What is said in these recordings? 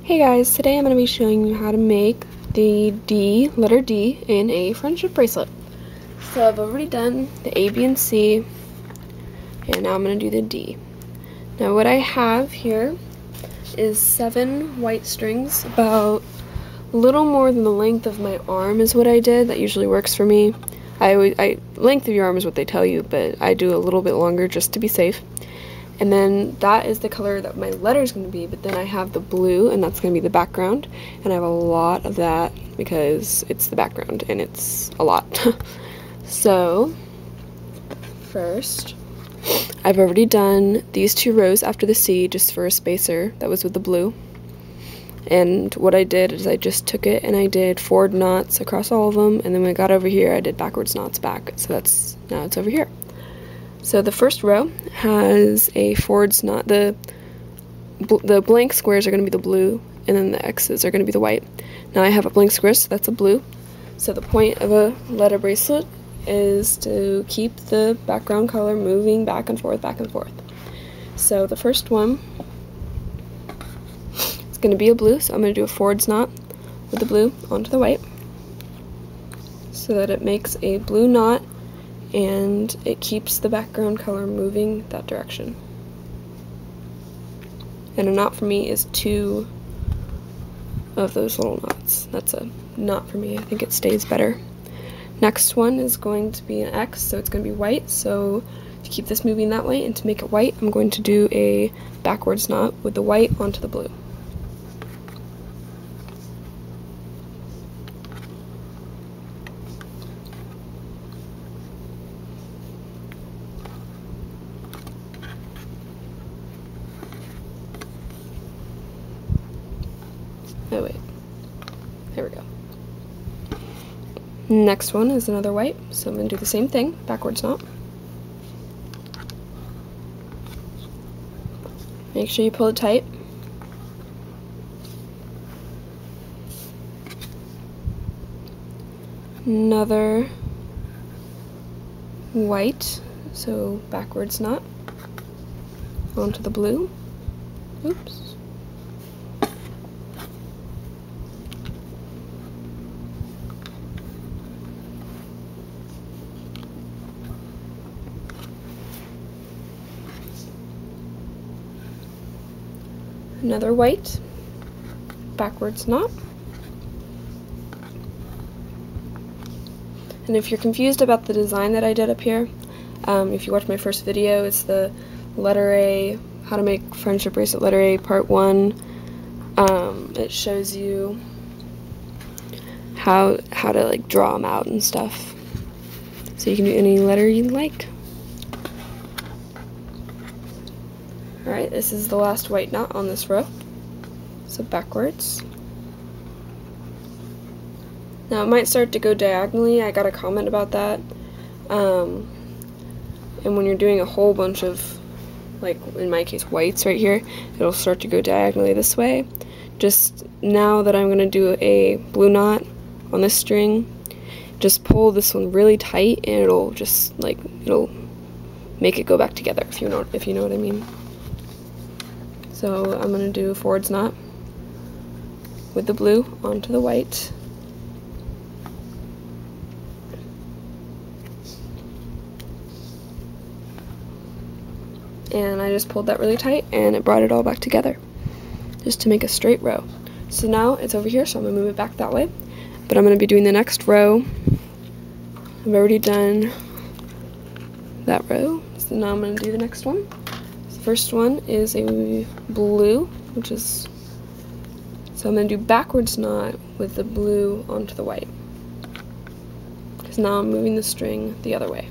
Hey guys, today I'm going to be showing you how to make the letter D in a friendship bracelet. So I've already done the A, B, and C, and now I'm going to do the D. Now what I have here is 7 white strings, about a little more than the length of my arm is what I did. That usually works for me. Length of your arm is what they tell you, but I do a little bit longer just to be safe. And then that is the color that my letter is going to be, but then I have the blue, and that's going to be the background, and I have a lot of that because it's the background, and it's a lot. So, first, I've already done these 2 rows after the C just for a spacer. That was with the blue. And what I did is I just took it and I did forward knots across all of them, and then when I got over here I did backwards knots back, so now it's over here. So the first row has a forwards knot. The blank squares are going to be the blue, and then the X's are going to be the white. Now I have a blank square, so that's a blue. So the point of a letter bracelet is to keep the background color moving back and forth, back and forth. So the first one is going to be a blue, so I'm going to do a forwards knot with the blue onto the white so that it makes a blue knot, and it keeps the background color moving that direction. And a knot for me is 2 of those little knots. That's a knot for me. I think it stays better. Next one is going to be an X, so it's going to be white. So to keep this moving that way and to make it white, I'm going to do a backwards knot with the white onto the blue. Oh wait, there we go. Next one is another white, so I'm going to do the same thing, backwards knot. Make sure you pull it tight. Another white, so backwards knot onto the blue. Oops. Another white, backwards knot. And if you're confused about the design that I did up here, if you watch my first video, it's the letter A, how to make friendship bracelet letter A part 1. It shows you how to like draw them out and stuff. So you can do any letter you like. Alright, this is the last white knot on this row, so backwards. Now it might start to go diagonally. I got a comment about that. And when you're doing a whole bunch of, like in my case, whites right here, it'll start to go diagonally this way. Just now that I'm going to do a blue knot on this string, just pull this one really tight and it'll just it'll make it go back together, if you know what I mean. So I'm going to do a forwards knot with the blue onto the white. And I just pulled that really tight and it brought it all back together just to make a straight row. So now it's over here, so I'm going to move it back that way. But I'm going to be doing the next row. I've already done that row, so now I'm going to do the next one. First one is a blue, so I'm going to do backwards knot with the blue onto the white, because now I'm moving the string the other way.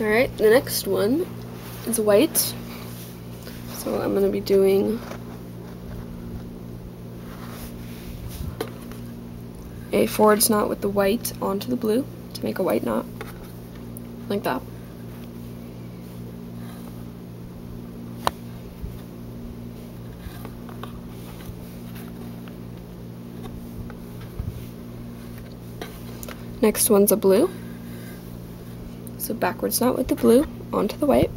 Alright, the next one is white, so I'm going to be doing a forwards knot with the white onto the blue to make a white knot, like that. Next one's a blue. So backwards knot with the blue onto the white.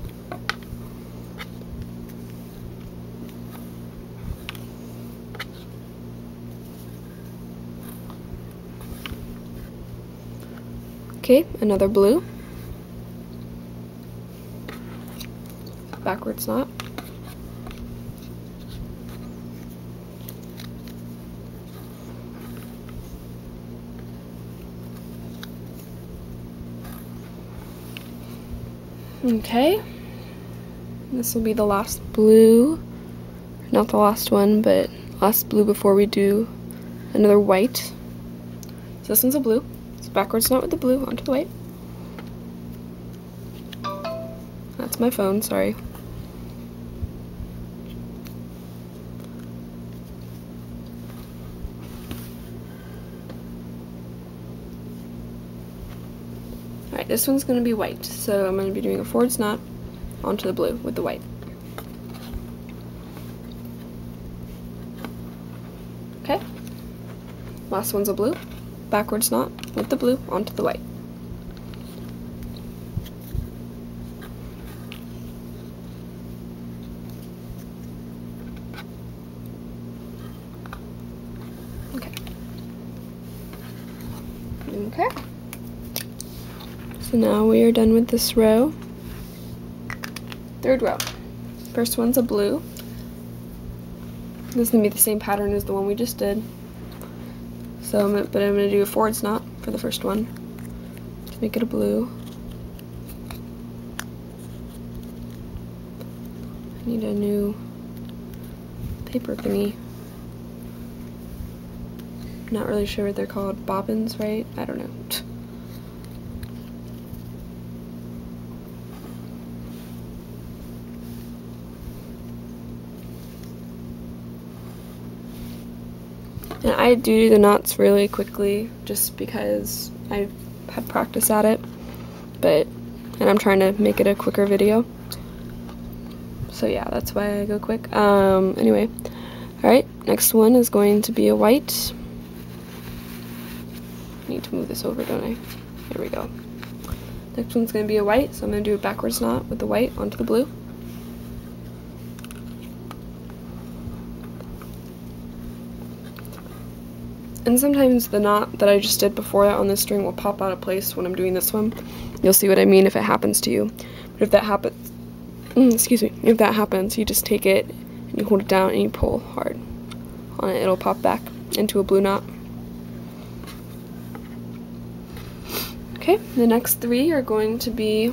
Okay, another blue. Backwards knot. Okay, this will be the last blue, not the last one, but last blue before we do another white. So this one's a blue, so backwards knot with the blue onto the white. That's my phone, sorry. Alright, this one's going to be white, so I'm going to be doing a forwards knot onto the blue with the white. Okay, last one's a blue, backwards knot with the blue onto the white. Okay. Okay. So now we are done with this row. Third row. First one's a blue. This is going to be the same pattern as the one we just did. So, I'm going to do a forwards knot for the first one to make it a blue. I need a new paper thingy. Not really sure what they're called. Bobbins, right? I don't know. And I do the knots really quickly just because I've had practice at it, and I'm trying to make it a quicker video. So yeah, that's why I go quick. Anyway, alright, next one is going to be a white. I need to move this over, don't I? There we go. Next one's going to be a white, so I'm going to do a backwards knot with the white onto the blue. And sometimes the knot that I just did before that on this string will pop out of place when I'm doing this one. You'll see what I mean if it happens to you. But if that happens, if that happens, you just take it and you hold it down and you pull hard on it. It'll pop back into a blue knot. Okay, the next three are going to be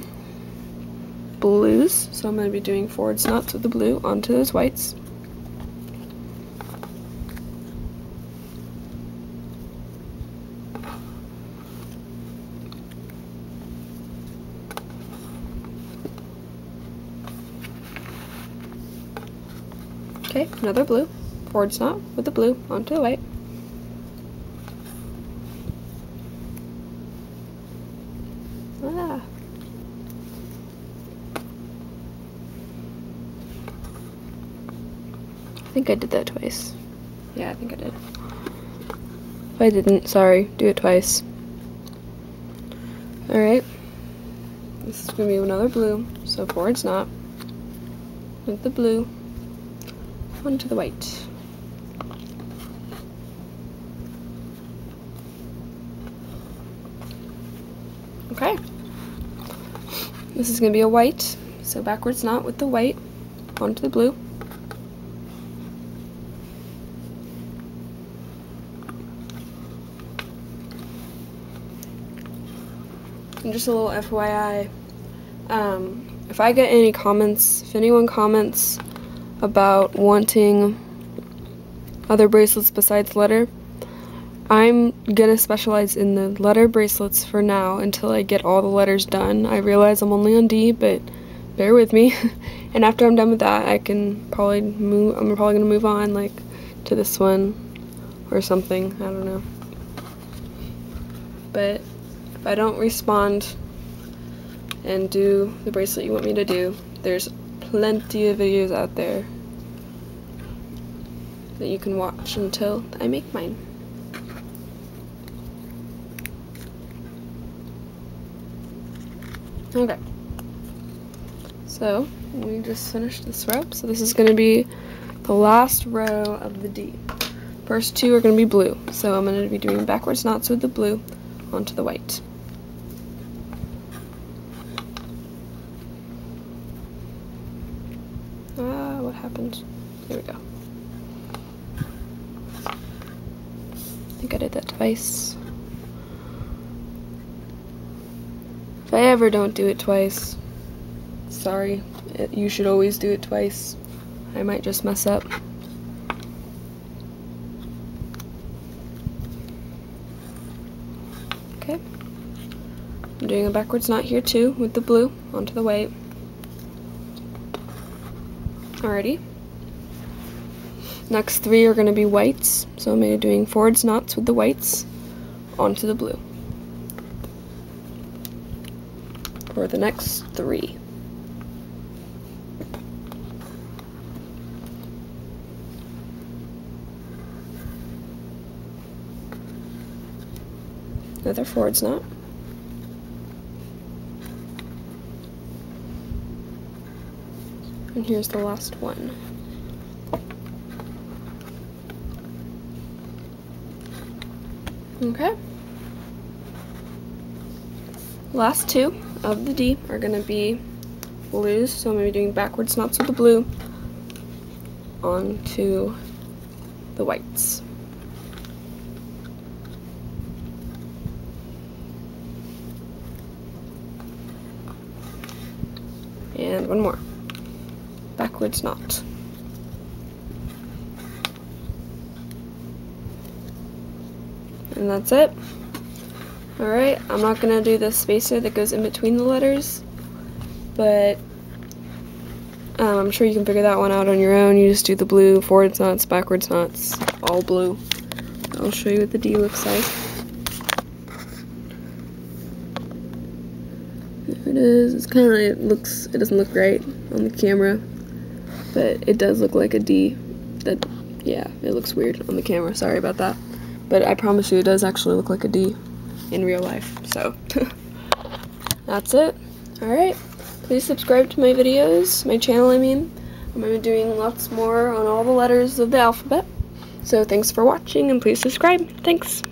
blues. So I'm going to be doing forwards knots with the blue onto those whites. Okay, another blue, forwards knot with the blue onto the white. Ah. I think I did that twice. Yeah, I think I did. If I didn't, sorry, do it twice. Alright, this is going to be another blue, so forwards knot with the blue onto the white. Okay. This is going to be a white, so backwards knot with the white onto the blue. And just a little FYI, if I get any comments, if anyone comments about wanting other bracelets besides letter, I'm gonna specialize in the letter bracelets for now until I get all the letters done. I realize I'm only on D, but bear with me. And after I'm done with that, I'm probably gonna move on, like, to this one or something, I don't know. But if I don't respond and do the bracelet you want me to do, there's plenty of videos out there that you can watch until I make mine. Okay. So, we just finished this row. So this is going to be the last row of the D. First two are going to be blue. So I'm going to be doing backwards knots with the blue onto the white. What happened? There we go. I think I did that twice. If I ever don't do it twice, sorry. You should always do it twice. I might just mess up. Okay. I'm doing a backwards knot here too with the blue onto the white. Alrighty. Next three are going to be whites, so I'm going to be doing forwards knots with the whites onto the blue for the next three. Another forwards knot. And here's the last one. Okay. Last two of the D are going to be blues, so I'm going to be doing backwards knots with the blue onto the whites. And one more. Backwards knot. And that's it. Alright, I'm not going to do the spacer that goes in between the letters, but I'm sure you can figure that one out on your own. You just do the blue, forwards knots, backwards knots, all blue. I'll show you what the D looks like. There it is. It's kind of like, it doesn't look right on the camera, but it does look like a D. Yeah, it looks weird on the camera. Sorry about that. But I promise you it does actually look like a D in real life. So, that's it. Alright, please subscribe to my videos, my channel I mean. I'm going to be doing lots more on all the letters of the alphabet. So thanks for watching and please subscribe. Thanks.